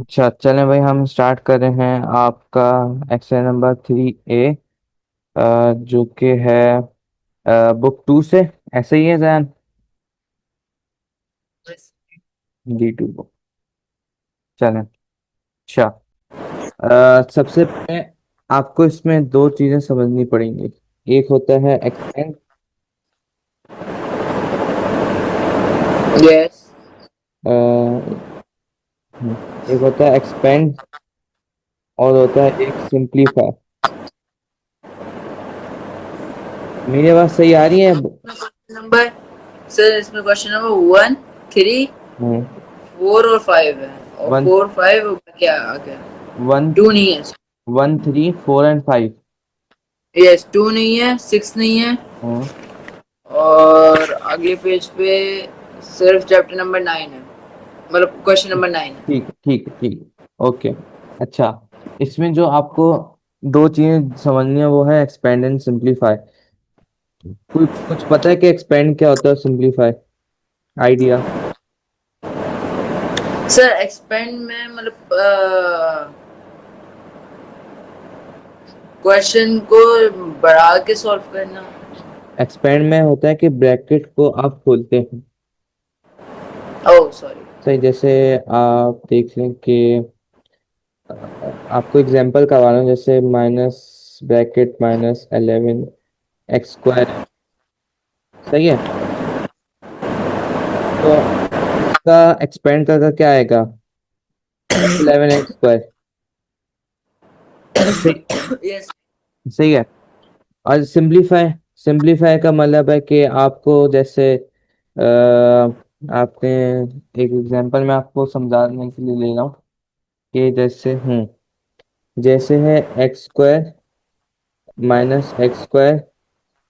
अच्छा चलें भाई, हम स्टार्ट कर रहे हैं आपका एक्सरसाइज नंबर 3A, जो कि है बुक 2 से। ऐसे ही है जैन, D2 बुक। चलें। अच्छा, सबसे पहले आपको इसमें दो चीजें समझनी पड़ेंगी। एक होता है एक्सपेंड, यस एक होता है एक्सपेंड और होता है एक सिंप्लीफाई। मेरी आवाज सही आ रही है? नंबर। सर इसमें क्वेश्चन नंबर 1, 3, 4 और 5 है। और वन 4, 5 क्या आ गया? वन 2 नहीं है। 1, 3, 4 एंड 5। यस, 2 नहीं है, 6 नहीं है। और अगले पेज पे सिर्फ चैप्टर नंबर 9 है, मतलब क्वेश्चन नंबर 9 है। ठीक ठीक ठीक, ओके। अच्छा, इसमें जो आपको दो चीजें समझनी है वो है एक्सपेंड एंड सिंप्लीफाई। कोई कुछ पता है कि एक्सपेंड क्या होता है, सिंप्लीफाई आइडिया? सर एक्सपेंड में मतलब क्वेश्चन को बढ़ा के सॉल्व करना। एक्सपेंड में होता है कि ब्रैकेट को आप खोलते हैं। Oh sorry. सही, जैसे आप देख लें कि आपको एग्जांपल करवा रहा हूँ, जैसे माइनस ब्रैकेट -11 x² है। सही है, तो इसका एक्सपेंड करके क्या आएगा? -11 x²। सही, यस। सही है। और सिंप्लीफाई, सिंप्लीफाई का मतलब है कि आपको जैसे आपने एक एग्जांपल में आपको समझाने के लिए ले रहा हूँ कि जैसे है x² -x²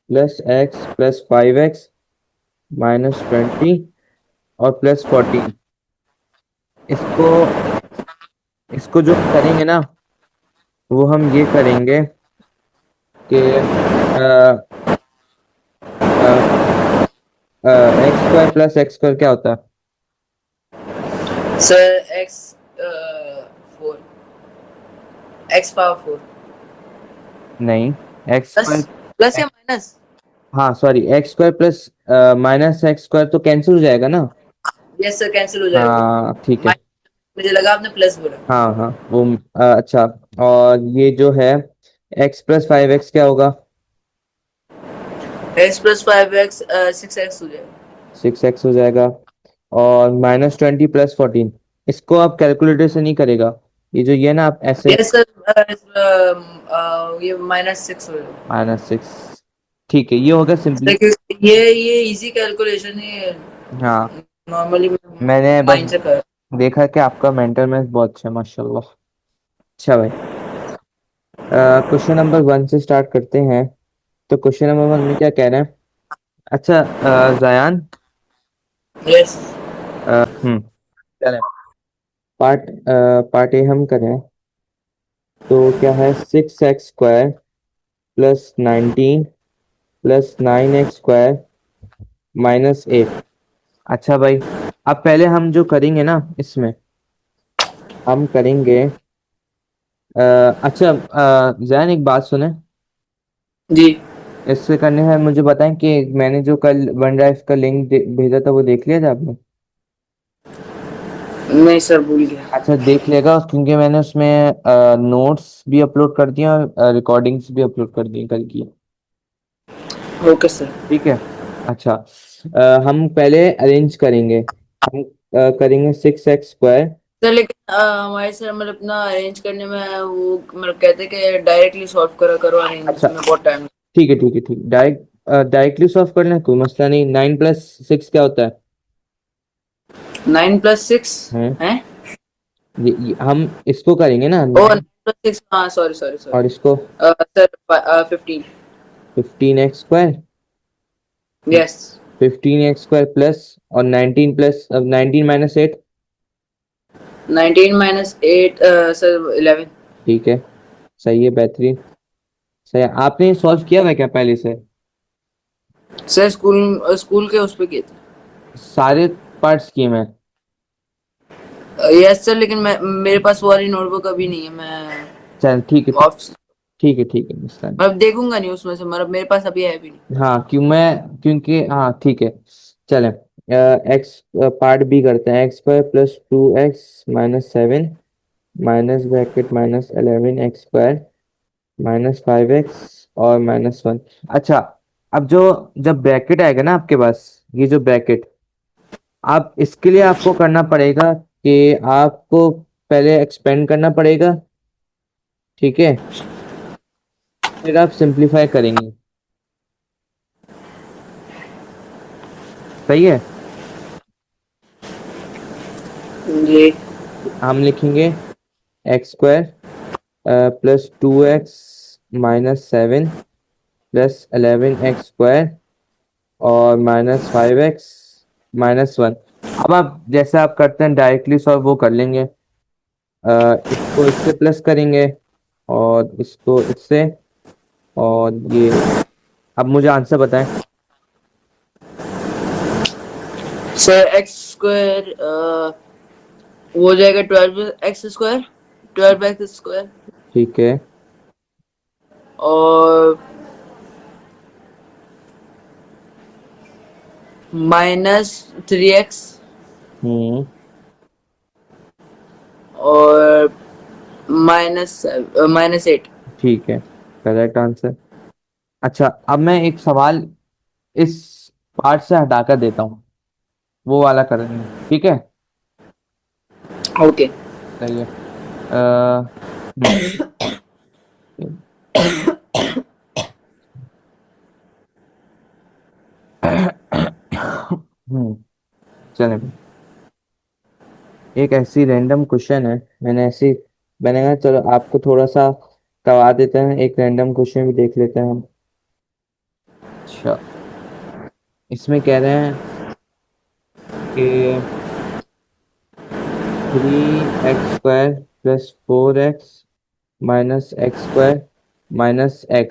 +x +5x -20 और +14। इसको इसको जो हम करेंगे ना, वो हम ये करेंगे कि x² +x² क्या होता है? सर एक्स 4, x पावर 4 नहीं, एक्स प्लस, स्क्वायर। प्लस या माइनस। हाँ सॉरी, x² प्लस -x² तो कैंसिल हो जाएगा ना। यस सर, कैंसिल हो जाएगा वो। हाँ ठीक है। मुझे लगा आपने प्लस बोला। हाँ हाँ वो अच्छा। और ये जो है x +5x क्या होगा? x + 5x 6x हो जाएगा। 6x हो जाएगा। और -20 +14, इसको आप कैलकुलेटर से नहीं करेगा, ये ना आप ऐसे यस सर, ये -6 हो जाएगा। -6। ठीक है, ये होगा सिंपली। सर, क्योंकि ये इजी कैलकुलेशन है, हाँ, नॉर्मली मैंने बस माइंड से कर। देखा कि आपका मेंटल मैथ बहुत अच्छा है, माशाल्लाह। अच्छा भाई, क्वेश्चन नंबर 1 से स्टार्ट करते हैं। तो क्वेश्चन नंबर 1 में क्या कह रहे हैं? अच्छा, जायान, यस। चलें, पार्ट पार्ट ए हम करें। तो क्या है, 6x² +19 +9x² -8। अच्छा भाई, अब पहले हम जो करेंगे ना इसमें, हम करेंगे अच्छा, जैन एक बात सुने। जी। इससे करने हैं मुझे बताएं कि मैंने जो कल वन ड्राइव का लिंक भेजा था वो देख लिया था आपने? नहीं सर, भूल गया। अच्छा देख लेगा, क्योंकि मैंने उसमें नोट्स भी अपलोड कर दिया और रिकॉर्डिंग्स भी अपलोड कर दी कल की। Okay sir. ठीक है। अच्छा, हम पहले अरेंज करेंगे। हम करेंगे 6x²। सर लेकिन हमारे सर मतलब अपना अरेंज करने में वो मतलब कहते कि डायरेक्टली सॉल्व करा करो, अरेंज अच्छा में बहुत टाइम। ठीक है ठीक है ठीक, डायरेक्टली सॉल्व करना है, कोई मसला नहीं। 9 + 6 क्या होता है? 9 + 6 हैं, है। हम इसको करेंगे ना ओ 9 9 + 6, हाँ सॉरी सॉरी और सॉरी। इसको sir 15। 15x²। Yes. 15x² plus और 19 प्लस, अब 19 -8। 19 - 8 सर 11। ठीक है, सही है, बेहतरीन। सही है, आपने सॉल्व किया था क्या पहले से? सर स्कूल स्कूल के उस पे किए थे। सारे पार्ट्स किए मैं? यस सर, लेकिन मैं मेरे पास वो वाली नोटबुक अभी नहीं है। मैं चल ठीक है, ऑफ ठीक है मिस्टर। मतलब देखूंगा नहीं उसमें से, मतलब मेरे पास अभी है भी नहीं। हाँ क्योंकि हाँ ठीक है। चले, एक्स पार्ट बी करते हैं। X square plus 2x-7 minus bracket minus 11x² minus 5x और -1। अच्छा, अब जो जब ब्रैकेट आएगा ना आपके पास, ये जो ब्रैकेट, आप इसके लिए आपको करना पड़ेगा कि आपको पहले एक्सपेंड करना पड़ेगा, ठीक है, फिर आप सिंप्लीफाई करेंगे। सही है। जी। हम लिखेंगे x² plus 2x-7 plus 11x² और -5x-1। अब आप जैसे आप करते हैं डायरेक्टली सॉल्व वो कर लेंगे। इसको इससे प्लस करेंगे और इसको इससे, और ये, अब मुझे आंसर बताएं। सर एक्स स्क्वायर वो हो जाएगा 12x², 12x², ठीक है। और -3x, हम्म। और -8। ठीक है, करेक्ट आंसर। अच्छा, अब मैं एक सवाल इस पार्ट से हटाकर देता हूँ, वो वाला करेंगे, ठीक है। ओके। सही है। हम्म। चले, एक ऐसी रैंडम क्वेश्चन है, मैंने कहा चलो आपको थोड़ा सा करवा देते हैं, एक रैंडम क्वेश्चन भी देख लेते हैं हम। अच्छा, इसमें कह रहे हैं कि 3x² plus 4x minus x² minus x।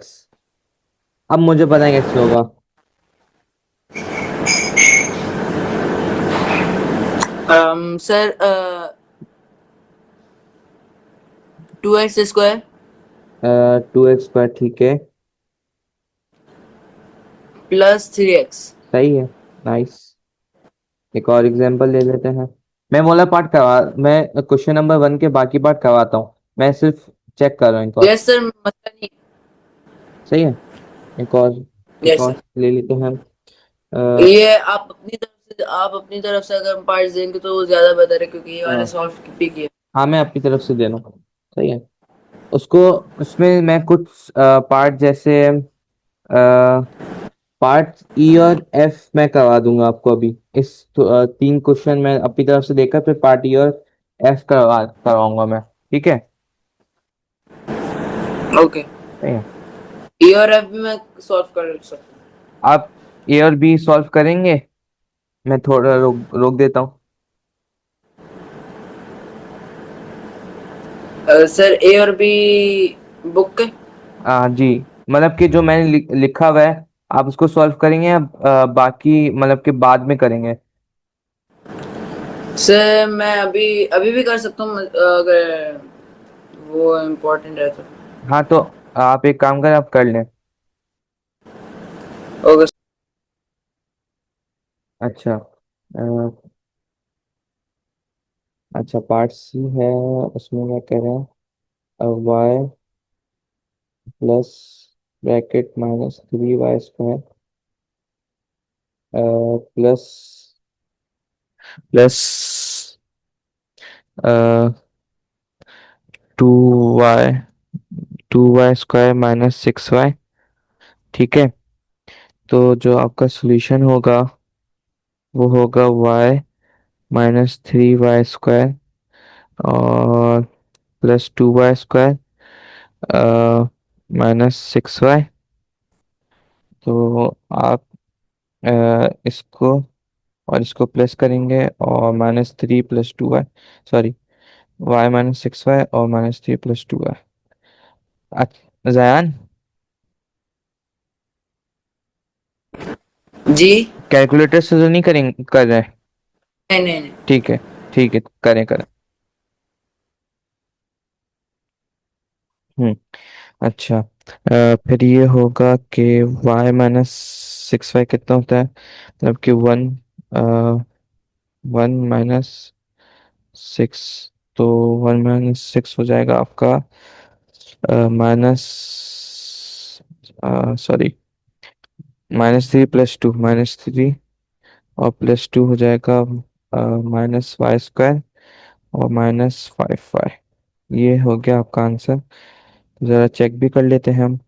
अब मुझे पता है कैसे होगा। सर 2x² 2x² ठीक है। Plus 3x। सही है, नाइस। एक और एग्जांपल ले लेते हैं। मैं क्वेश्चन नंबर 1 के बाकी पार्ट करवाता हूँ, मैं सिर्फ चेक कर रहा हूँ एक और। यस सर, मतलब नहीं। सही है। एक और एक यस और सर, ले लेते हैं हम। अ, ये आप अपनी तरफ से अगर पार्ट्स देंगे तो वो ज्यादा बेहतर है, क्योंकि ये वाले हाँ सॉल्व भी किए। हाँ, मैं अपनी तरफ से दे रहा हूँ। सही है। उसको उसमें मैं कुछ पार्ट जैसे पार्ट ई और एफ मैं करवा दूंगा आपको अभी। 3 क्वेश्चन मैं अपनी तरफ से देकर फिर पार्ट ई और एफ करवाऊंगा मैं, ठीक है। ओके। सही है। ए और एफ भी मैं सॉल्व कर सकता आप ए और बी सॉल्व करेंगे, मैं थोड़ा रोक रोक देता हूँ। हूँ। सर ए और बी बुक के। जी, मतलब कि जो मैंने लिखा हुआ है आप उसको सॉल्व करेंगे या बाकी मतलब कि बाद में करेंगे। सर मैं अभी अभी भी कर सकता हूँ, अगर वो इम्पोर्टेंट है तो। हाँ तो आप एक काम करें, आप कर लें। ओके। अच्छा, अच्छा पार्ट सी है, उसमें मैं कह रहा हूँ Y plus bracket -3y² plus plus 2y 2y² -6y, ठीक है। तो जो आपका सॉल्यूशन होगा वो होगा y -3y² और +2y² -6y। तो आप इसको और इसको प्लस करेंगे और -3 + 2y, सॉरी, y -6y और -3 + 2y। जयान, जी। कैलकुलेटर से तो नहीं करेंगे कर रहे हैं? नहीं नहीं नहीं। ठीक है, ठीक है, करें करें। हम्म। अच्छा, फिर ये होगा कि y-6y कितना होता है, मतलब कि 1 तो 1 - 6 हो जाएगा आपका माइनस, सॉरी, -3 + 2, -3 और +2 हो जाएगा -y², और -5y। ये हो गया आपका आंसर। जरा चेक भी कर लेते हैं हम।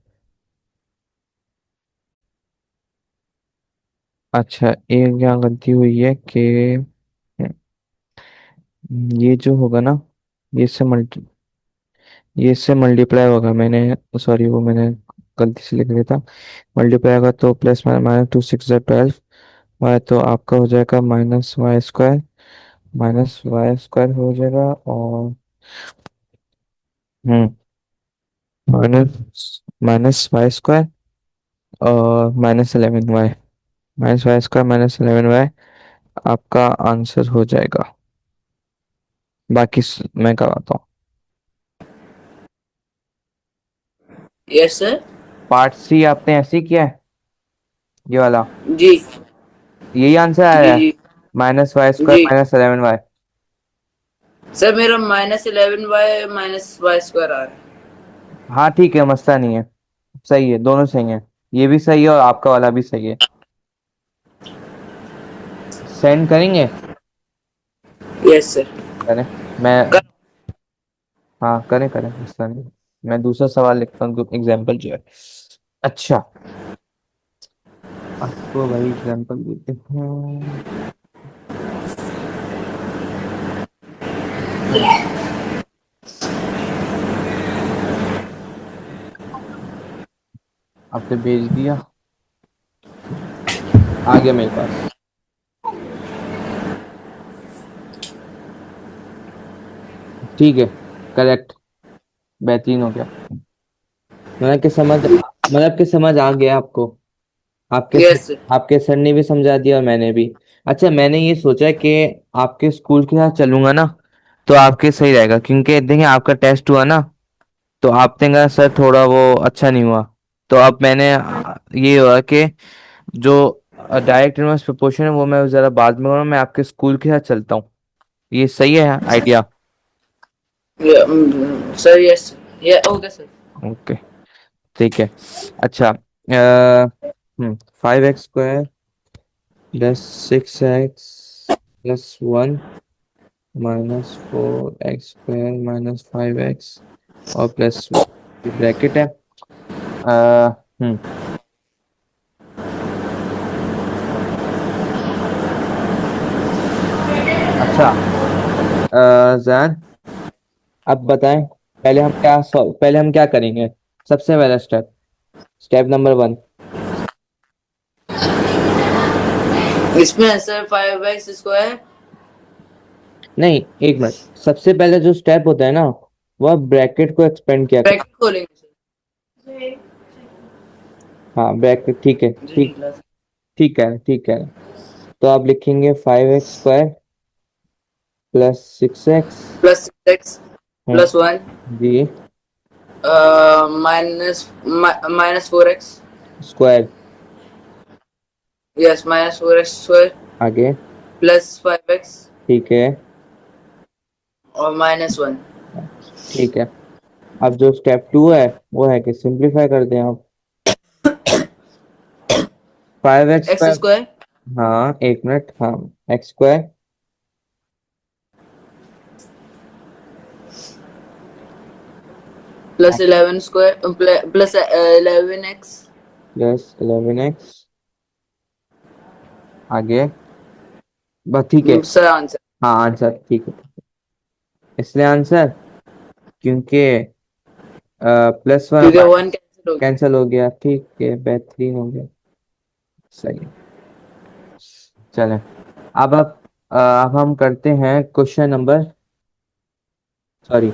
अच्छा, एक यहाँ गलती हुई है कि ये जो होगा ना, ये से मल्टी ये इससे मल्टीप्लाई होगा, मैंने, सॉरी, वो मैंने गलती से लिख दिया था। मल्टीप्लाई होगा तो प्लस -2 × 6 = 12, वाई तो आपका हो जाएगा -y², -y² हो जाएगा, और माइनस -y² और -11y, -y² -11y आपका आंसर हो जाएगा। बाकी मैं करवाता हूँ। Yes sir. पार्ट सी आपने ऐसे ही किया है, ये वाला, जी यही आंसर जी आया है, जी -y² जी -11y। सर, मेरा -11y -y² आ रहा है। हाँ ठीक है, मसला नहीं है, सही है, दोनों सही है, ये भी सही है और आपका वाला भी सही है। सेंड करेंगे? Yes sir. करें। मैं, हाँ करें करें, मसला नहीं है। मैं दूसरा सवाल लिखता हूँ, एग्जाम्पल जो है। अच्छा, आपको वही एग्जाम्पल देते हैं। आपने भेज दिया, आ गया मेरे पास। ठीक है, करेक्ट, बेहतरीन हो गया। मतलब कि समझ आ गया आपको। आपके सर, यस सर। आपके सर ने भी समझा दिया और मैंने भी। अच्छा, मैंने ये सोचा कि आपके स्कूल के साथ चलूंगा ना, तो आपके सही रहेगा, क्योंकि देखिए आपका टेस्ट हुआ ना, तो आपने कहा सर थोड़ा वो अच्छा नहीं हुआ, तो अब मैंने ये हुआ कि जो डायरेक्ट इनवर्स प्रोपोर्शन है वो मैं जरा बाद में करूँगा, मैं आपके स्कूल के साथ चलता हूँ। ये सही है आइडिया? Sir yes. ये ओके सर। ओके, ठीक है। अच्छा, 5x² +6x +1 -4x² -5x और +1, ब्रैकेट है। हम्म। अच्छा, जैन, अब बताएं, पहले हम क्या करेंगे? सबसे पहला स्टेप, स्टेप नंबर 1। इसमें है सर 5x²। नहीं, एक मिनट, सबसे पहले जो स्टेप होता है ना, वह ब्रैकेट को एक्सपेंड किया कर। ब्रैकेट खोलेंगे सर। हाँ, ब्रैकेट, ठीक है, जी ठीक, निकला। ठीक है। तो आप लिखेंगे 5x² +6x, +6x हम्म, +1 जी, -4x। स्क्वायर, यस, -4x² आगे, +5x ठीक है, और -1। ठीक है। अब जो स्टेप 2 है, वो है कि सिंपलीफाई कर दें आप। 5x एक्स स्क्वायर, स्क्वायर हाँ एक मिनट, हाँ, x² +11² +11x। +11x, आगे, बस ठीक है। Sir answer. हाँ आंसर, ठीक है, इसलिए आंसर, क्योंकि +1 क्योंकि 1 कैंसिल हो गया। कैंसिल हो गया, ठीक है, बेहतरीन हो गया, सही है। चलें, अब हम करते हैं question number, sorry,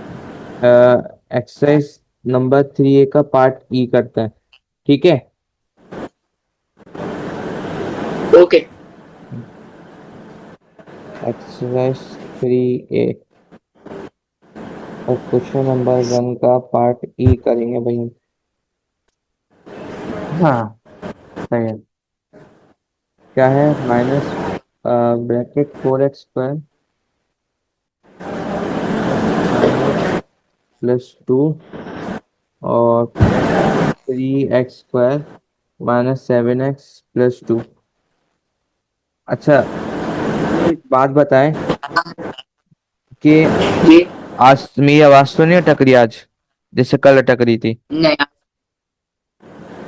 exercise number 3A का पार्ट ई करते हैं, ठीक है। ओके। एक्सरसाइज 3A, और क्वेश्चन नंबर 1 का पार्ट ई करेंगे भाई। हाँ, सही है। क्या है? Minus bracket 4x² minus 9x+2 और 3x² माइनस 7x+2। अच्छा, मुझे एक बात बताएं कि जी। आज मेरी आवाज तो नहीं अटक रही आज, जैसे कल अटक रही थी? नहीं,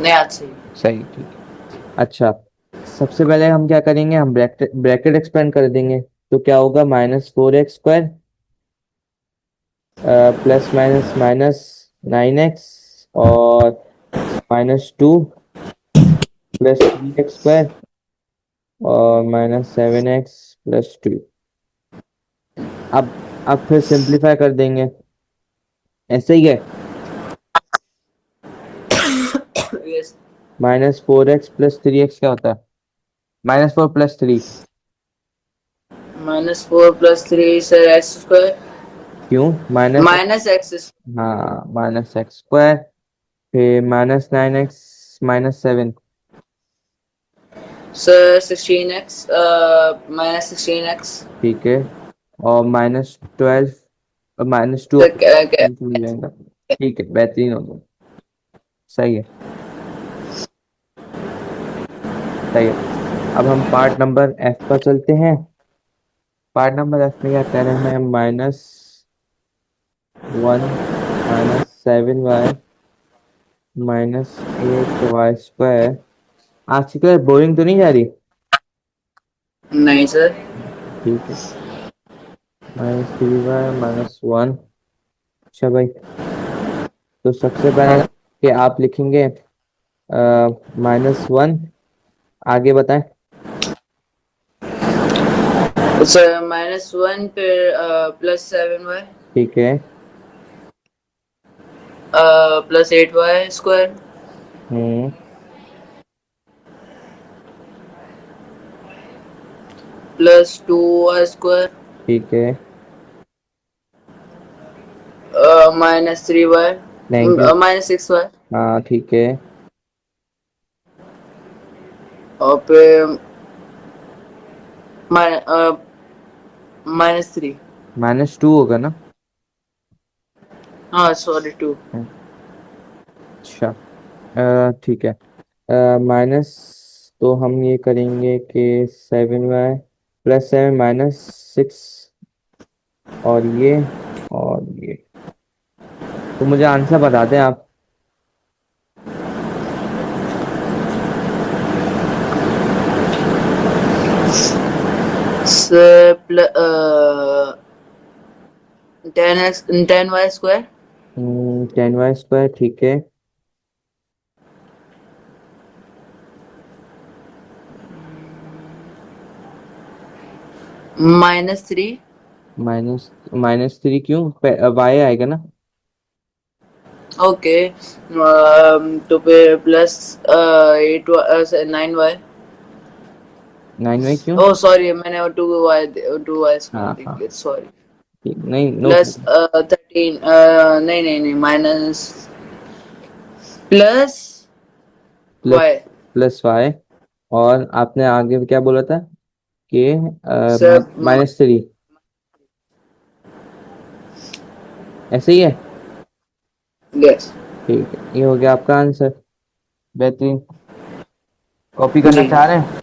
नहीं आज से। सही, ठीक है। अच्छा, सबसे पहले हम क्या करेंगे, हम ब्रैकेट ब्रैकेट एक्सपेंड कर देंगे। तो क्या होगा? -4x² plus minus minus 9x और -2 प्लस 3x² और -7x+2। अब फिर सिंप्लीफाई कर देंगे, ऐसे ही है। यस। -4x+3x क्या होता है? -4+3। -4 + 3 सर x²। क्यों माइनस? -x। हाँ, -x²। फिर -9x -7। Sir 16x -16x। ठीक है। और -12 -2 सर क्या? हो जाएगा। ठीक है, बेहतरीन हो गया। सही है, सही है। अब हम पार्ट नंबर एफ पर चलते हैं। पार्ट नंबर एफ में क्या कह रहे हैं? -1 -7y -8y²। आज की क्लास बोरिंग तो नहीं जा रही? नहीं सर। ठीक है। -3y -1। अच्छा भाई, तो सबसे पहले कि आप लिखेंगे -1। आगे बताएं। सर -1 फिर +7y ठीक है। +8y² हम्म। +2y² ठीक है। -3y thank you. -6y हाँ, ठीक है। और फिर -3। -2 होगा ना? हाँ सॉरी 2। अच्छा, ठीक है। माइनस, तो हम ये करेंगे कि 7y +7 -6 और ये। तो मुझे आंसर बता दें आप। Sir 10y²। 10y², ठीक है। -3। -3 क्यों? y आएगा ना? ओके। तो फिर +8 9y। 9y क्यों? ओह सॉरी, मैंने 2y हाँ, लिख हाँ, दिया, सॉरी। ठीक, नहीं, नो प्लस प्रॉब्लम। 13 नहीं नहीं नहीं minus plus plus Y. +y। और आपने आगे क्या बोला था कि सर -3? ऐसे ही है। यस। ठीक है, ये हो गया आपका आंसर। बेहतरीन। कॉपी करना जी चाह रहे हैं?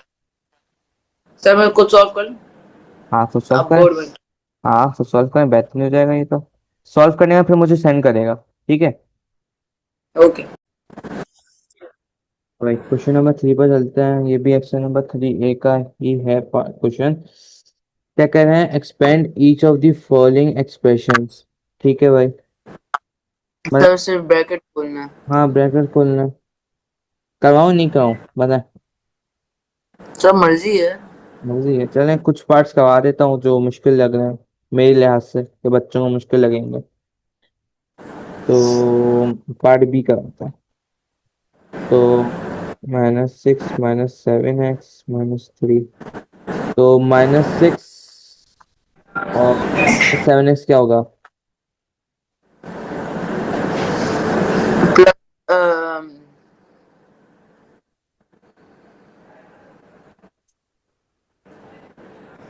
सर, मैं खुद सॉल्व कर लूं? हाँ, तो सॉल्व आप करें। बोर्ड में। हाँ, तो सॉल्व करें, बेहतरीन हो जाएगा ये तो। सॉल्व करने का फिर मुझे सेंड करेगा, ठीक है? ओके। भाई क्वेश्चन नंबर 3 पर चलते हैं। ये भी एक्शन नंबर 3A का ही है क्वेश्चन। क्या कह रहे हैं? Expand each of the following expressions. ठीक है भाई। मतलब, सर सिर्फ ब्रैकेट खोलना है। हाँ, ब्रैकेट खोलना। करवाऊँ नहीं कराऊँ, बता। सब मर्जी है। मर्जी है, चलें कुछ पार्ट्स करवा देता हूँ जो मुश्किल लग रहे हैं मेरे लिहाज से, कि बच्चों को मुश्किल लगेंगे। तो पार्ट बी कराता है। तो -6 -7x -3। तो -6 और -7x क्या होगा?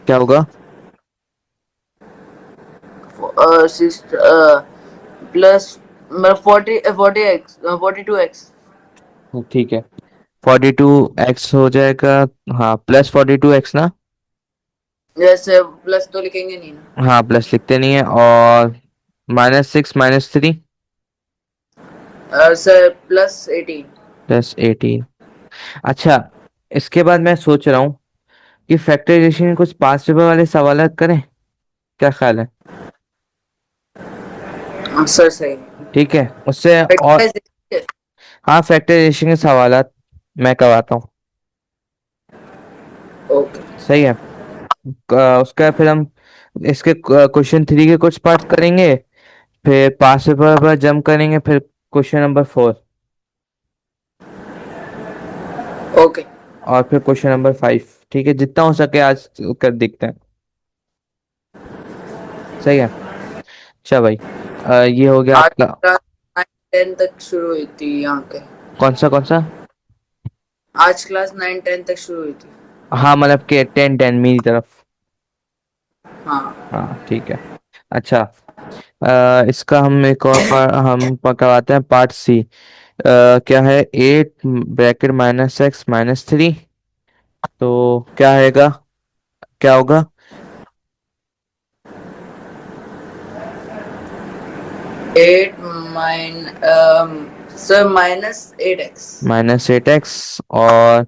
क्या होगा? Plus 42x। ठीक है, 42x हो जाएगा। हाँ, प्लस 42x ना। जैसे प्लस तो लिखेंगे नहीं ना। हाँ, प्लस लिखते नहीं है। और -6 -3 सर +18। +18। अच्छा, इसके बाद मैं सोच रहा हूँ कि फैक्टराइजेशन के कुछ 5 रुपए वाले सवाल करें, क्या ख्याल है? सर सही। ठीक है, उससे और। हाँ, फैक्टराइजेशन के सवाल मैं करवाता हूँ। ओके। सही है। उसका फिर हम इसके क्वेश्चन 3 के कुछ पार्ट करेंगे, फिर 5 पेपर पर जंप करेंगे, फिर क्वेश्चन नंबर 4, ओके। और फिर क्वेश्चन नंबर 5। ठीक है, जितना हो सके आज कर देखते हैं। सही है। अच्छा भाई, ये हो गया आज आपका। क्लास 9-10 तक शुरू हुई थी यहाँ के। कौन सा? आज क्लास 9-10 तक शुरू हुई थी। हाँ, मतलब के 10-10 मेरी तरफ। हाँ। हाँ, ठीक है। अच्छा, इसका हम एक और हम करवाते हैं पार्ट 3। क्या है? 8 ब्रैकेट -x -3। तो क्या आएगा? क्या होगा? 8 माइन सर -8x। -8x, और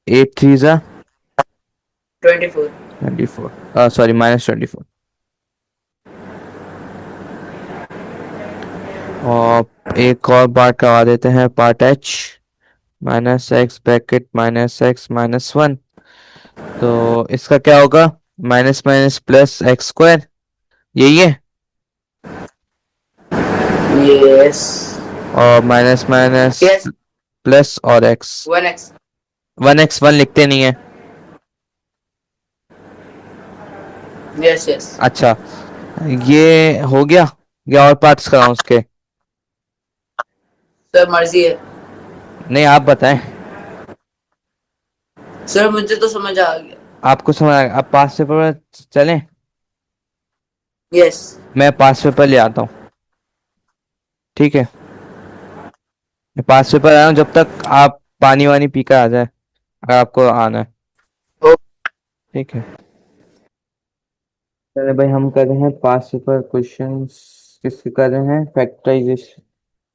8 3 ज़ा 24। 24, सॉरी, -24। और एक और बार करवा देते हैं part 'h'। -x bracket -x -1। तो इसका क्या होगा? माइनस माइनस प्लस x² यही है। यस। और माइनस माइनस यस। प्लस और x। 1x। 1x 1 लिखते नहीं है। Yes yes. अच्छा, ये हो गया, या और पार्ट्स कराऊं उसके? सर मर्जी है। नहीं, आप बताएं। सर मुझे तो समझ आ गया। आपको समझ आएगा? आप 5 पेपर चलें? यस। मैं 5 पेपर ले आता हूँ। ठीक है, मैं 5 पेपर आया हूँ, जब तक आप पानी वानी पी कर आ जाए, अगर आपको आना है। ठीक है, चले भाई, हम कर रहे हैं 5 पेपर क्वेश्चंस। किसके कर रहे हैं?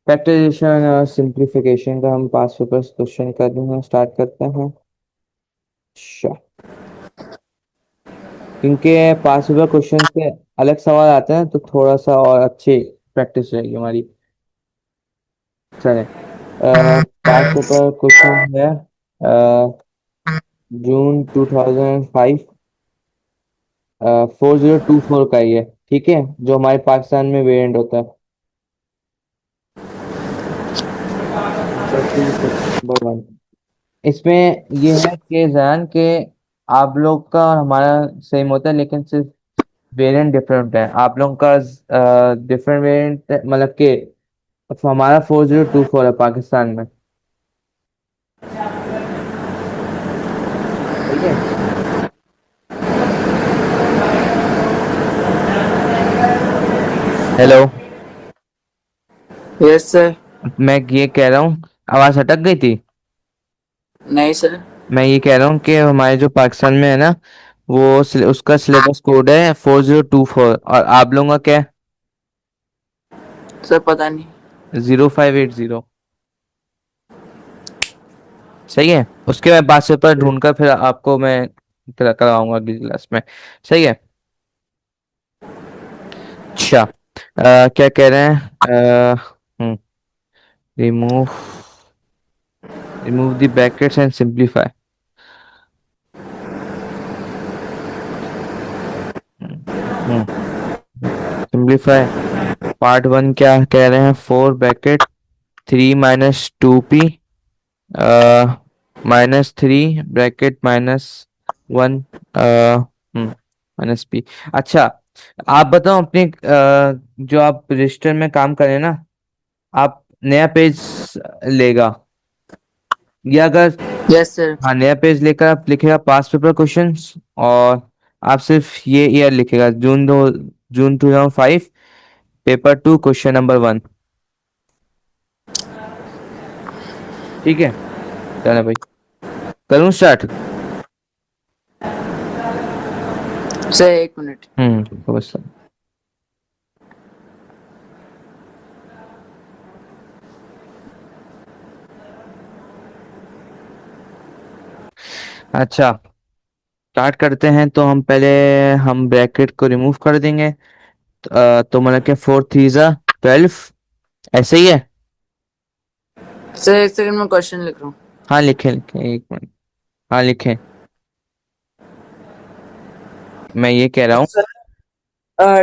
फैक्टराइजेशन और सिंप्लीफिकेशन का हम 5 पेपर क्वेश्चन कर रहे हैं। स्टार्ट करते हैं। अच्छा, क्योंकि 5 पेपर क्वेश्चन से अलग सवाल आते हैं, तो थोड़ा सा और अच्छी प्रैक्टिस रहेगी हमारी। चले, 5 पेपर क्वेश्चन है। जून 2005, 4024 का ये। ठीक है, जो हमारे पाकिस्तान में वेरिएंट होता है। क्वेश्चन नंबर 1, इसमें ये है कि जान के आप लोग का और हमारा सेम होता है, लेकिन सिर्फ वेरिएंट डिफरेंट है। आप लोगों का डिफरेंट वेरिएंट, मतलब कि हमारा 4024 है पाकिस्तान में। सही है। हेलो। Yes sir. मैं ये कह रहा हूँ, आवाज अटक गई थी। नहीं सर। मैं ये कह रहा हूँ कि हमारे जो पाकिस्तान में है ना, वो उसका सिलेबस कोड है 4024, और आप लोगों का क्या है? सर पता नहीं। 0580। सही है, उसके मैं 5 पेपर ढूंढ कर फिर आपको मैं कराऊंगा अगली क्लास में। सही है। अच्छा, क्या कह रहे हैं? Remove remove the brackets and simplify. Simplify part 1 क्या कह रहे हैं? 4 ब्रैकेट 3 - 2p -3 ब्रैकेट -1 -p। अच्छा, आप बताओ अपने जो आप रजिस्टर में काम करें ना, आप नया पेज लेगा, या अगर। Yes sir. हाँ, नया पेज लेकर आप लिखेगा 5 पेपर क्वेश्चंस, और आप सिर्फ ये ईयर लिखेगा, जून 2005, पेपर 2, क्वेश्चन नंबर 1। ठीक है, चलो भाई, करूँ स्टार्ट? Sir 1 minute. तो बस। अच्छा, स्टार्ट करते हैं। तो हम ब्रैकेट को रिमूव कर देंगे। तो मतलब क्या, 4 3 जा 12, ऐसे ही है। सर 1 सेकंड में क्वेश्चन लिख रहा हूँ। हाँ लिखें लिखें, एक मिनट। हाँ लिखें। मैं ये कह रहा हूँ। सर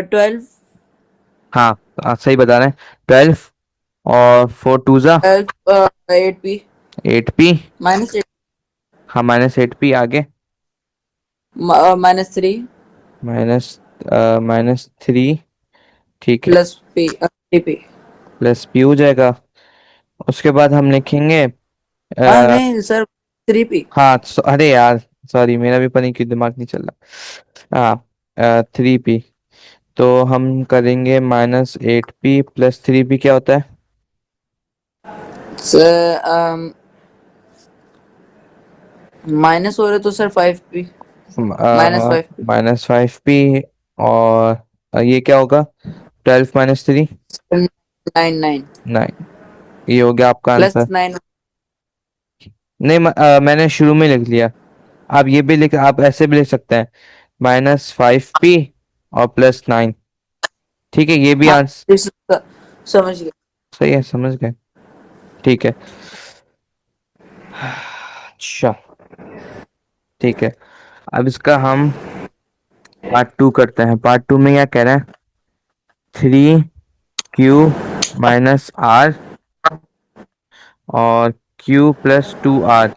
12, हाँ, आप सही बता रहे हैं। 12 और 4 2 जा 8p 8p। माइनस हाँ, -8p आगे। -3 -3। ठीक है, प्लस p 3p। +p हो जाएगा। उसके बाद हम लिखेंगे हाँ आ, नहीं सर 3p। हाँ, अरे यार, सॉरी, मेरा भी पता नहीं क्यों दिमाग नहीं चल रहा। हाँ, 3p। तो हम करेंगे -8p + 3p, क्या होता है? सर माइनस हो रहे तो सर 5p -5p। -5p। और ये क्या होगा? 12 - 3। 9 9 9। ये हो गया आपका प्लस आंसर। 9। नहीं, मैंने शुरू में लिख लिया। आप ऐसे भी लिख सकते हैं, -5p और +9। ठीक है, ये भी हाँ आंसर। समझ गया। सही है, समझ गए। ठीक है। अच्छा, ठीक है। अब इसका हम पार्ट 2 करते हैं। पार्ट 2 में क्या कह रहे हैं? 3q - r और q + 2r।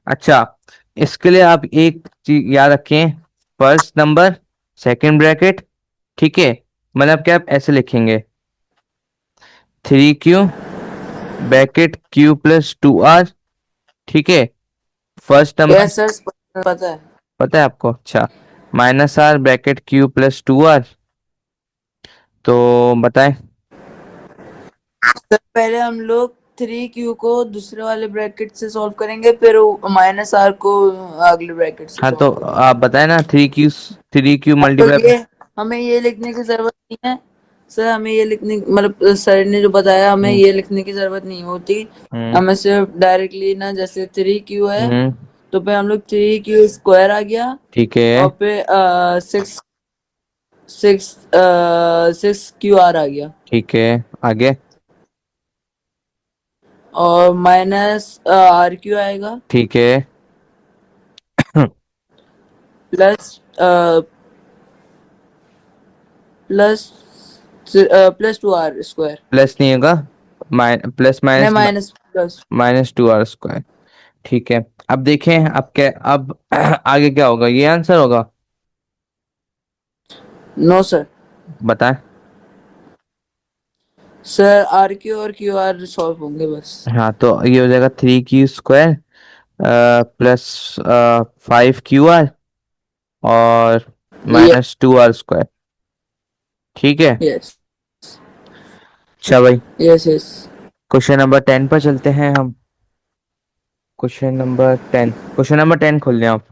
अच्छा, इसके लिए आप एक चीज याद रखें। First number, second bracket. ठीक है, मतलब क्या, आप ऐसे लिखेंगे, 3q ब्रैकेट q + 2r। ठीक है, फर्स्ट नंबर। यस सर पता है। पता है आपको? अच्छा, -r ब्रैकेट q + 2r। तो बताएं। सर पहले हम लोग 3q को दूसरे वाले ब्रैकेट से सॉल्व करेंगे, फिर -r को अगले ब्रैकेट से हाँ, सॉल्व तो करेंगे। आप बताएं ना, 3q तो मल्टीप्लाई। ये हमें ये लिखने की जरूरत नहीं है। सर हमें ये लिखने मतलब सर ने जो बताया हमें हम्म। ये लिखने की जरूरत नहीं होती। हम्म। हमें सिर्फ डायरेक्टली ना, जैसे 3q है हम्म। तो फिर हम लोग 3q² आ गया। ठीक है। और फिर 6 6 6 q r आ गया। ठीक है, आगे। और -r q आएगा। ठीक है। Plus plus +2r²। प्लस नहीं होगा, प्लस नहीं माइनस, माइनस प्लस। -2r²। ठीक है। अब देखें, अब क्या, अब आगे क्या होगा? ये आंसर होगा? No sir. बताएं। सर r q और q r सॉल्व होंगे बस। हाँ, तो ये हो जाएगा 3q² +5q r और -2r²। ठीक है। यस अच्छा भाई, यस यस। क्वेश्चन नंबर 10 पर चलते हैं हम। क्वेश्चन नंबर 10 खोल लें आप।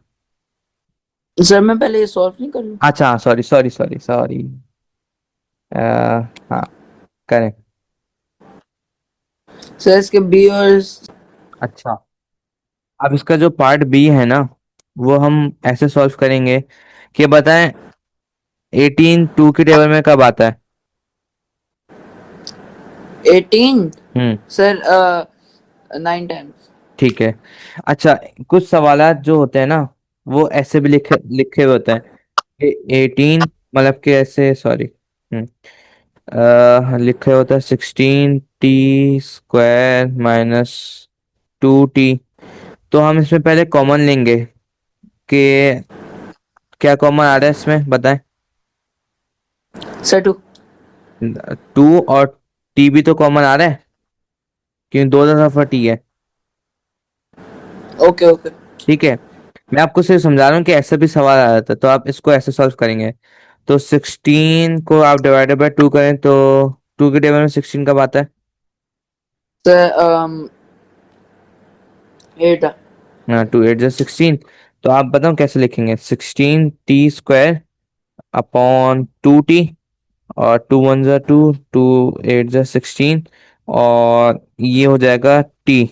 सर मैं पहले ये सॉल्व नहीं कर लूँ? अच्छा, सॉरी सॉरी सॉरी सॉरी। हाँ, करें। सर इसके बी और अच्छा, अब इसका जो पार्ट बी है ना, वो हम ऐसे सॉल्व करेंगे कि बताएं, 18 2 के टेबल में कब आता है? 18। हम्म। Sir 9 times. ठीक है। अच्छा, कुछ सवालात जो होते हैं ना, वो ऐसे भी लिखे लिखे हुए होते हैं कि 18, मतलब कि ऐसे, सॉरी। लिखे होता है 16t² - 2t। तो हम इसमें पहले कॉमन लेंगे कि क्या कॉमन आ रहा है इसमें, बताएं। सर 2। 2 और टी भी तो कॉमन आ रहा है, क्योंकि दो दफा टी है। Okay okay. ठीक है। मैं आपको सिर्फ समझा रहा हूँ कि ऐसा भी सवाल आ जाता है, तो आप इसको ऐसे सॉल्व करेंगे। तो 16 को आप डिवाइडेड बाय 2 करें तो 2 के टेबल में 16 कब आता है? सर 8। हाँ, 2 8 जा 16। तो आप बताओ कैसे लिखेंगे? 16t² अपॉन 2t, और 2 1 जा 2, 2 8 जा 16, और ये हो जाएगा t,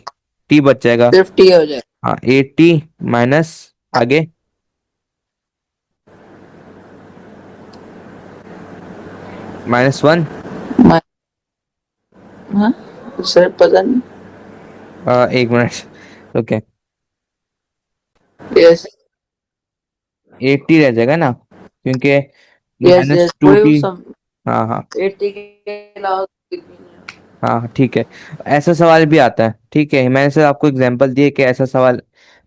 t बच जाएगा। सिर्फ टी हो जाए। हाँ, 80 माइनस, आगे -1। मा- हाँ सर पता नहीं। एक मिनट, ओके। यस 80 रह जाएगा ना, क्योंकि यस माइनस यस टू वही टी सब। हाँ हाँ 80 के अलावा कुछ भी नहीं है। हाँ, ठीक है। ऐसा सवाल भी आता है, ठीक है। मैंने सिर्फ आपको एग्जांपल दिए कि ऐसा सवाल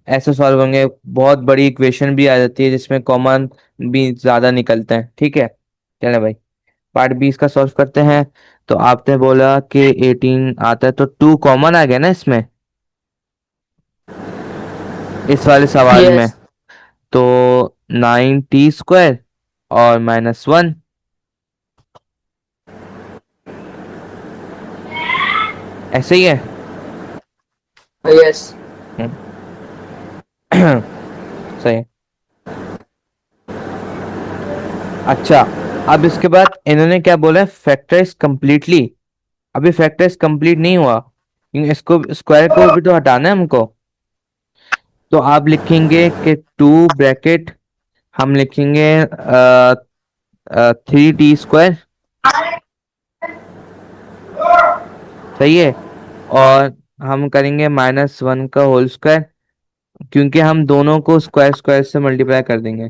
ऐसे सॉल्व होंगे। बहुत बड़ी इक्वेशन भी आ जाती है जिसमें कॉमन भी ज्यादा निकलते हैं, ठीक है। चले भाई, पार्ट 20 का सॉल्व करते हैं। तो आपने बोला कि 18 आता है, तो 2 कॉमन आ गया ना इसमें, इस वाले सवाल में। यस तो 9t² और -1, ऐसे ही है। यस हम्म, सही है। अच्छा, अब इसके बाद इन्होंने क्या बोला है? Factorise completely. अभी फैक्टराइज कंप्लीट नहीं हुआ, क्योंकि इसको स्क्वायर को भी तो हटाना है हमको। तो आप लिखेंगे कि 2 ब्रैकेट, हम लिखेंगे 3t², सही है। और हम करेंगे -1 का होल स्क्वायर, क्योंकि हम दोनों को स्क्वायर स्क्वायर से मल्टीप्लाई कर देंगे,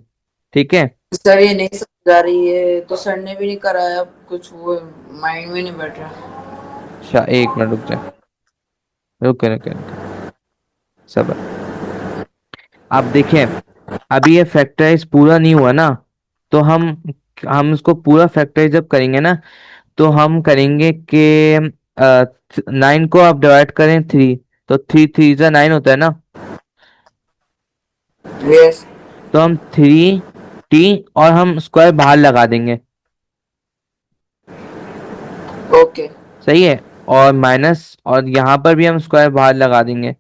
ठीक है। सर ये नहीं समझ आ रही है तो सर ने भी नहीं कराया कुछ, वो माइंड में नहीं बैठ रहा। अच्छा, एक मिनट रुक जाए, रुके रुके रुके, सब। आप देखें, अभी ये फैक्टराइज पूरा नहीं हुआ ना, तो हम इसको पूरा फैक्टराइज जब करेंगे ना, तो हम करेंगे कि 9 को आप डिवाइड करें 3, तो 3 3 जा 9 होता है ना। यस तो हम 3t, और हम स्क्वायर बाहर लगा देंगे, ओके सही है। और माइनस, और यहाँ पर भी हम स्क्वायर बाहर लगा देंगे,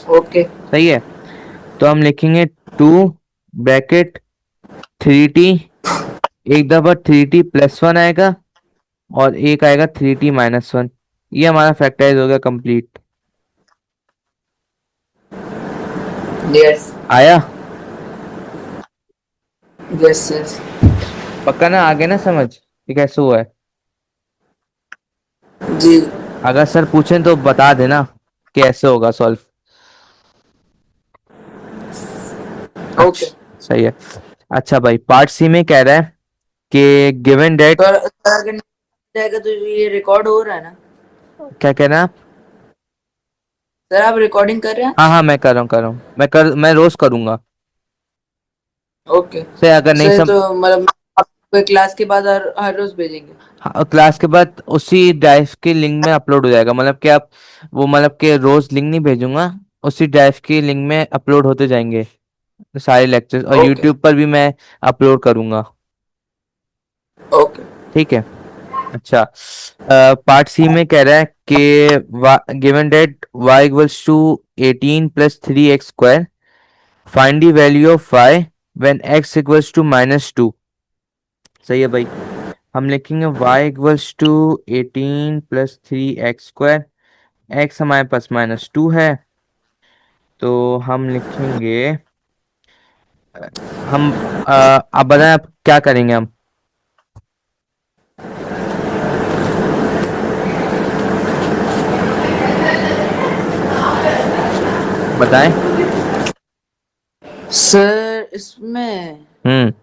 ओके सही है। तो हम लिखेंगे 2 ब्रैकेट 3t, एक दफा 3t+1 आएगा, और एक आएगा 3t-1। ये हमारा फैक्टराइज हो गया कंप्लीट। यस आया? यस यस पक्का ना? आगे ना समझ ये कैसे हुआ है? जी अगर सर पूछें तो बता देना कि ऐसे होगा सॉल्व। ओके। अच्छा, सही है। अच्छा भाई, पार्ट सी में कह रहा है कि गिवन डेट, सर अगर नहीं जाएगा तो ये रिकॉर्ड हो रहा है ना? क्या कहना है आप? सर आप रिकॉर्डिंग कर रहे हैं? हाँ हाँ, मैं कर रहा हूँ, कर रहा हूँ, मैं रोज करूंगा। ओके से अगर नहीं सर, सम तो मतलब आप क्लास के बाद हर रोज भेजेंगे? हाँ, क्लास के बाद उसी ड्राइव के लिंक में अपलोड हो जाएगा। मतलब कि आप वो, मतलब कि रोज लिंक नहीं भेजूंगा, उसी ड्राइव के लिंक में अपलोड होते जाएंगे सारे लेक्चर्स, और ओके यूट्यूब पर भी मैं अपलोड करूंगा, ओके ठीक है। अच्छा, पार्ट सी में कह रहा है कि given that y = 18 + 3x², find the value of y when x = -2। सही है भाई। हम लिखेंगे y = 18 + 3x², x हमारे पास -2 है, तो हम लिखेंगे हम अब बताएं अब क्या करेंगे हम? बताएं। सर इसमें हम्म,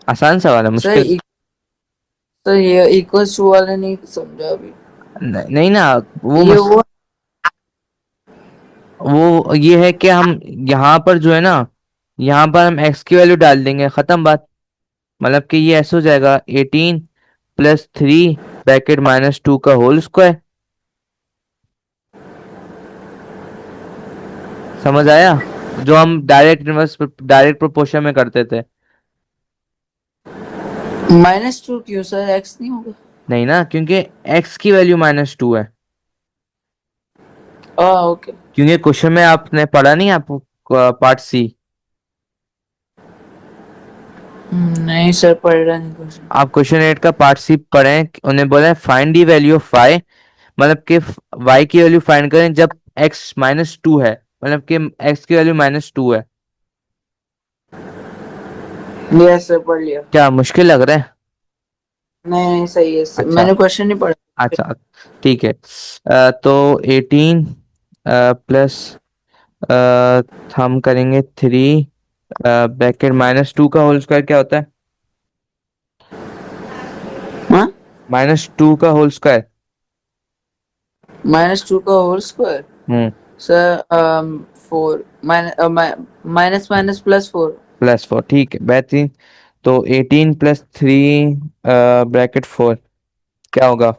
आसान सवाल है, सर मुश्किल सर ये इक्वल्स टू वाले नहीं समझा अभी। नहीं ना। वो ये मस वो वो ये है कि हम यहाँ पर जो है ना, यहाँ पर हम x की वैल्यू डाल देंगे, खत्म बात। मतलब कि ये ऐसे हो जाएगा 18 + 3 ब्रैकेट -2 का होल स्क्वायर, समझ आया? जो हम डायरेक्ट इनवर्स डायरेक्ट प्रोपोर्शन में करते थे। -2 क्यों सर, एक्स नहीं होगा? नहीं ना, क्योंकि x की वैल्यू -2 है। ओके। क्योंकि क्वेश्चन में आपने पढ़ा नहीं, आप पार्ट सी। नहीं सर, पढ़ रहा नहीं क्वेश्चन। आप क्वेश्चन 8 का पार्ट सी पढ़ें, उन्हें बोला है find the value of y, मतलब कि y की वैल्यू फाइंड करें जब x -2 है, मतलब कि x की वैल्यू -2 है। यस सर, पढ़ लिया। क्या मुश्किल लग रहा है? नहीं नहीं, सही है सर, अच्छा। मैंने क्वेश्चन नहीं पढ़ा। अच्छा ठीक है। तो 18 प्लस हम करेंगे 3 ब्रैकेट -2 का होल स्क्वायर क्या होता है? हाँ, -2 का होल स्क्वायर। -2 का whole square. Hmm. Sir 4 minus minus +4। +4, ठीक है, बेहतरीन। तो 18 प्लस 3 ब्रैकेट 4 क्या होगा?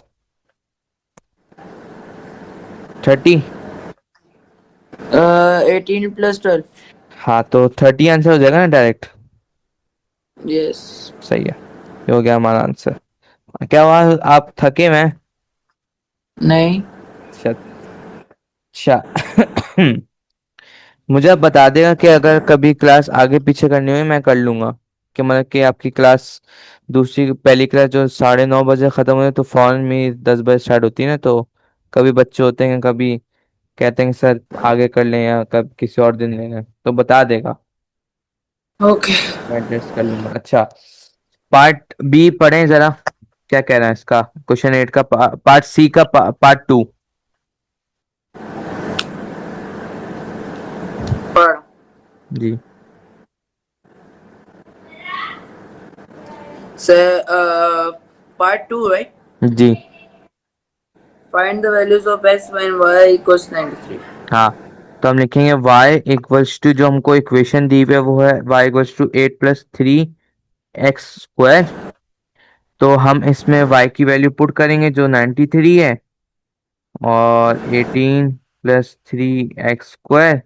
30। 18 +12। हाँ, तो 30 आंसर हो जाएगा ना डायरेक्ट। यस। सही है, ये हो गया हमारा आंसर। क्या हुआ, आप थके हुए हैं? नहीं। अच्छा। अच्छा। मुझे आप बता देगा कि अगर कभी क्लास आगे पीछे करनी हो मैं कर लूंगा। कि मतलब कि आपकी क्लास दूसरी पहली क्लास जो 9:30 बजे खत्म होती है तो फौरन में 10 बजे स्टार्ट होती है ना, तो कभी बच्चे होते हैं, कभी कहते हैं सर आगे कर लें या कब किसी और दिन लेना, तो बता देगा। ओके। मैं एडजस्ट कर लूंगा। अच्छा, पार्ट बी पढ़ें जरा, क्या कह रहा है इसका, क्वेश्चन 8 का पार्ट सी का पार्ट 2। पढ़। जी। Sir part 2 right. जी। Find the values of x when y equals 93। हाँ, तो हम लिखेंगे y इक्वल्स टू, जो हमको इक्वेशन दी हुई है वो है y equals to 8 + 3 x square. तो हम इसमें y की वैल्यू पुट करेंगे जो 93 है, और 18 + 3 x स्क्वायर।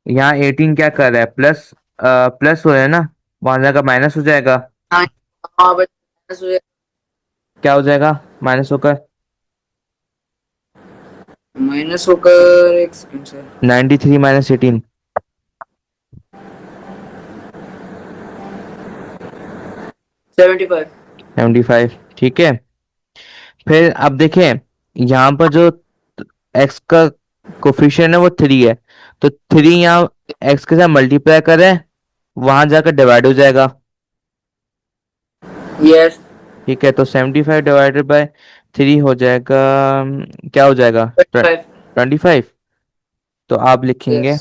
यहाँ 18 क्या कर रहा है, प्लस प्लस हो रहा है ना, वहां जाकर माइनस हो जाएगा। हाँ। हाँ बस, क्या हो जाएगा माइनस होकर? माइनस होकर एक सेकंड सर। 93 -18। 75। 75, ठीक है। फिर अब देखें, यहाँ पर जो x का कोफिशिएंट है वो 3 है, तो 3 यहाँ x के साथ मल्टीप्लाई करें, वहां जाकर डिवाइड हो जाएगा। यस। ठीक है, तो 75/3 हो जाएगा, क्या हो जाएगा, 25। 25। तो आप यस। लिखेंगे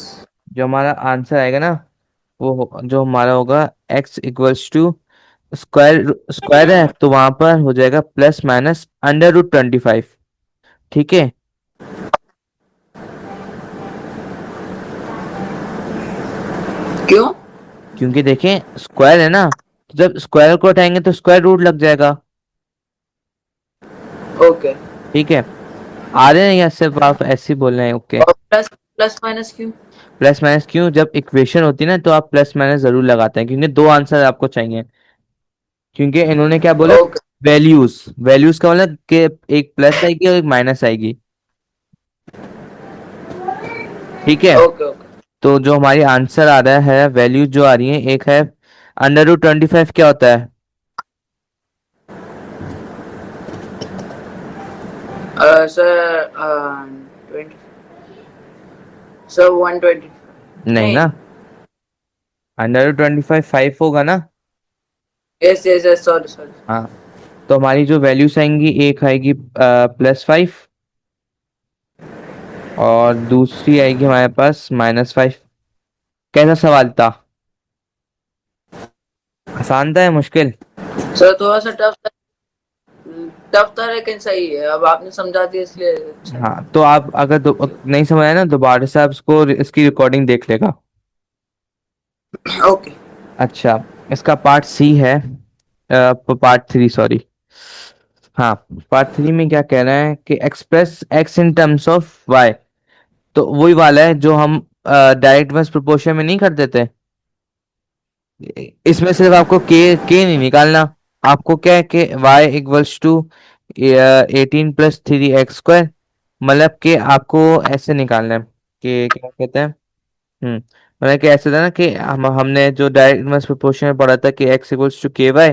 जो हमारा आंसर आएगा ना, वो जो हमारा होगा x equals to square, square है तो वहां पर हो जाएगा ±√25। ठीक है, क्यों? क्योंकि देखें स्क्वायर है ना, तो जब स्क्वायर को हटाएंगे तो स्क्वायर रूट लग जाएगा। ओके। ठीक है, आ रहे हैं या सिर्फ आप ऐसे ही बोल रहे हैं? ओके। और प्लस प्लस माइनस क्यों? प्लस माइनस क्यों, जब इक्वेशन होती है ना तो आप प्लस माइनस जरूर लगाते हैं, क्योंकि दो आंसर आपको चाहिए। क्योंकि इन्होंने क्या बोला, ओके। वैल्यूज, वैल्यूज का मतलब कि एक प्लस आएगी और एक माइनस आएगी। ठीक है, ओके। ओके। तो जो हमारी आंसर आ रहा है, वैल्यूज जो आ रही है, एक है √25, क्या होता है? सर 20। सर 120। नहीं नहीं। ना, √25 5 होगा ना। Yes yes yes, sorry sorry. हाँ, तो हमारी जो वैल्यूज आएंगी, एक आएगी +5 और दूसरी आएगी हमारे पास -5। कैसा सवाल था, आसान था या मुश्किल? सर थोड़ा सा टफ था। टफ था लेकिन सही है, अब आपने समझा दिया इसलिए अच्छा हाँ, तो आप अगर नहीं समझ आया ना, दोबारा से आप इसको इसकी रिकॉर्डिंग देख लेगा। है। ओके। अच्छा, इसका पार्ट सी है, पार्ट 3 सॉरी। हाँ, पार्ट 3 में क्या कह रहा है कि express X in terms of Y. तो वही वाला है जो हम डायरेक्ट इनवर्स प्रोपोर्शन में नहीं कर देते? इसमें सिर्फ आपको के नहीं निकालना, आपको क्या है कि y इक्वल्स टू 18 + 3x², मतलब कि आपको ऐसे निकालना है कि क्या कहते हैं, मतलब कि ऐसे था ना कि हमने जो डायरेक्ट इनवर्स प्रोपोर्शन में पढ़ा था कि x इक्वल्स टू के वाई,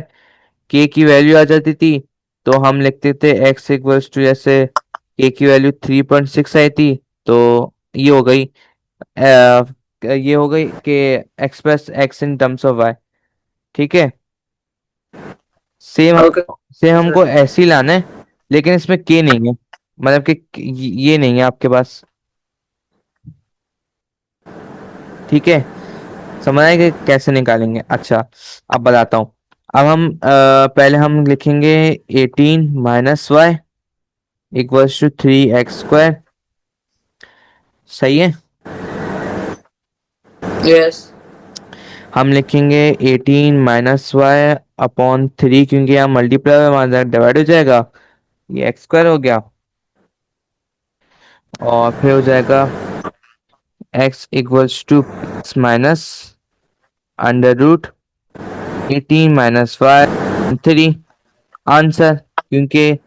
के की वैल्यू आ जाती थी तो हम लिखते थे x इक्वल्स टू, जैसे के की वैल्यू 3.6 आई थी तो ये हो गई ये हो गई कि express x in terms of y। ठीक है, सेम ओके सेम सर। हमको ऐसे ही लाना है, लेकिन इसमें के नहीं है, मतलब कि ये नहीं है आपके पास। ठीक है, समझ आए कि कैसे निकालेंगे? अच्छा, अब बताता हूँ। अब हम पहले हम लिखेंगे 18 - y इक्वल्स टू 3x²। सही है। यस। हम लिखेंगे 18 - y/3, क्योंकि यहाँ मल्टीप्लाई हमारा डिवाइड हो जाएगा, ये x² हो गया, और फिर हो जाएगा x equals to minus √18 - y/3 answer. क्योंकि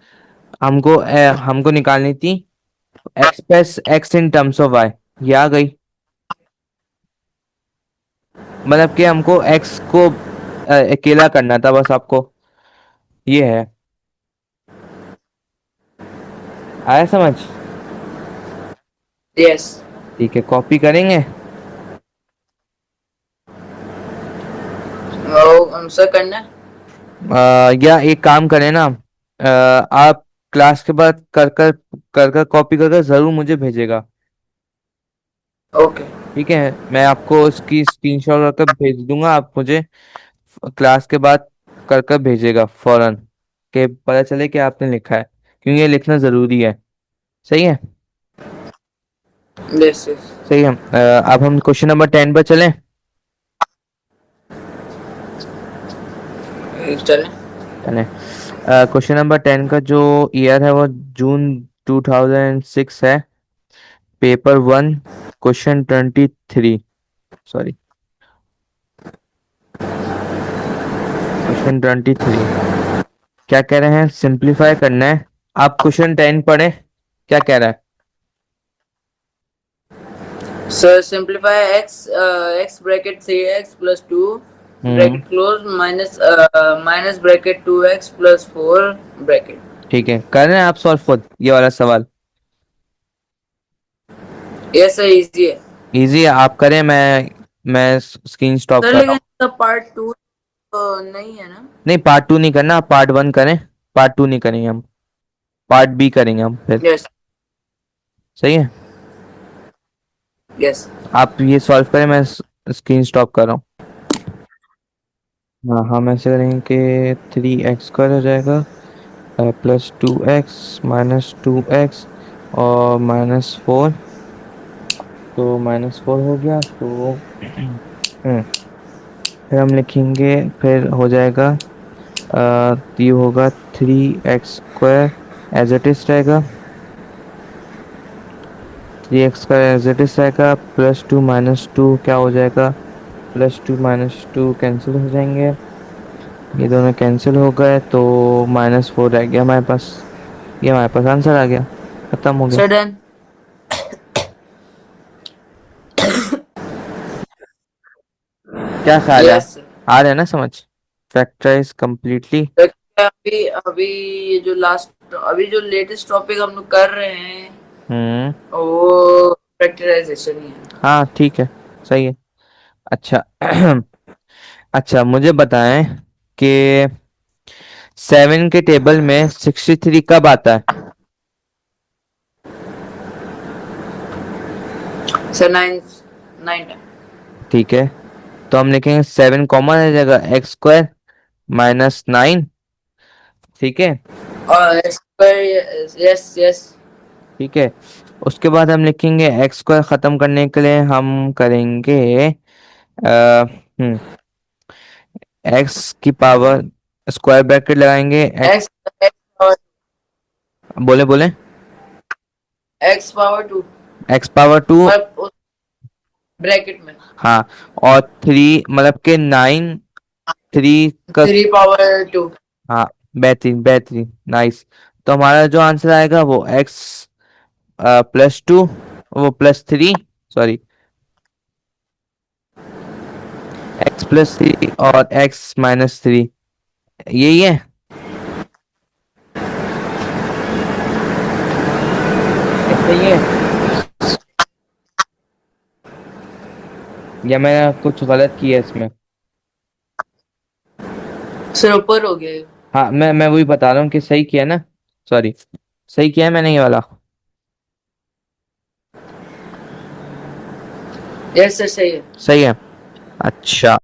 हमको निकालनी थी express x in terms of y, ये आ गई, मतलब कि हमको x को अकेला करना था बस आपको, ये है। आया समझ? यस। ठीक है, कॉपी करेंगे। सर करना है? या एक काम करें ना, आप क्लास के बाद कर कर कॉपी कर कर जरूर मुझे भेजेगा। ओके। ठीक है, मैं आपको उसकी स्क्रीनशॉट रखकर भेज दूंगा, आप मुझे क्लास के बाद कर कर भेजेगा फौरन, कि पता चले कि आपने लिखा है, क्योंकि ये लिखना जरूरी है। सही है। Yes yes. सही है, अब हम क्वेश्चन नंबर 10 पर चलें। चलें। चलें। क्वेश्चन नंबर 10 का जो ईयर है वो जून 2006 है। पेपर 1, क्वेश्चन 23, सॉरी, क्वेश्चन 23 क्या कह रहे हैं, सिंप्लीफाई करना है। आप क्वेश्चन 10 पढ़ें, क्या कह रहा है? Sir simplify x bracket 3x plus 2 hmm. Bracket close minus minus bracket 2x plus 4 bracket. ठीक है, कर रहे हैं आप सॉल्व खुद ये वाला सवाल? यस सर, इजी है। इजी है, आप करें, मैं स्क्रीन स्टॉप सर कर रहा लेकिन हूँ। इसका पार्ट 2 नहीं है ना? नहीं, पार्ट 2 नहीं करना, आप पार्ट 1 करें, पार्ट 2 नहीं करेंगे हम, पार्ट 2 करेंगे हम फिर। यस। सही है, यस। आप ये सॉल्व करें, मैं स्क्रीन स्टॉप कर रहा हूँ। हाँ, हम ऐसे करेंगे कि 3x² हो जाएगा, +2x -2x और -4, तो -4 हो गया तो फिर हम लिखेंगे, फिर हो जाएगा ये होगा 3x² एज इट इज रहेगा, 3x² एज इट इज रहेगा, +2 - 2 क्या हो जाएगा, +2 - 2 कैंसिल हो जाएंगे, ये दोनों कैंसिल हो गए तो -4 रह गया हमारे पास, ये हमारे पास आंसर आ गया, खत्म हो गया। Sir done. क्या ख्याल है, यस सर। आ रहा है ना समझ? Factorise completely. अभी अभी ये जो लास्ट अभी जो लेटेस्ट टॉपिक हम लोग कर रहे हैं हम्म। वो फैक्टराइजेशन ही है। हाँ ठीक है, सही है। अच्छा अच्छा, मुझे बताएं कि 7 के टेबल में 63 कब आता है? Sir nine nine time. ठीक है, तो हम लिखेंगे 7 कॉमन आ जाएगा, x² -9। ठीक है। और यस यस। ठीक है, उसके बाद हम लिखेंगे x² खत्म करने के लिए हम करेंगे x की पावर, स्क्वायर ब्रैकेट लगाएंगे x। एक्स एक्स पावर बोले बोले। X power 2। x power 2। Bracket में हाँ, और 3 मतलब के 9 3 का। 3 पावर 2। हाँ, बेहतरीन बेहतरीन, नाइस। तो हमारा जो आंसर आएगा वो x+2, वो +3, सॉरी, x+3 और x-3, यही है। ये सही है या मैंने कुछ गलत किया इसमें? सर ऊपर हो गया ये। हाँ, मैं वही बता रहा हूँ कि सही किया ना, सॉरी, सही किया है मैंने ये वाला। यस सर सही है। सही है। अच्छा।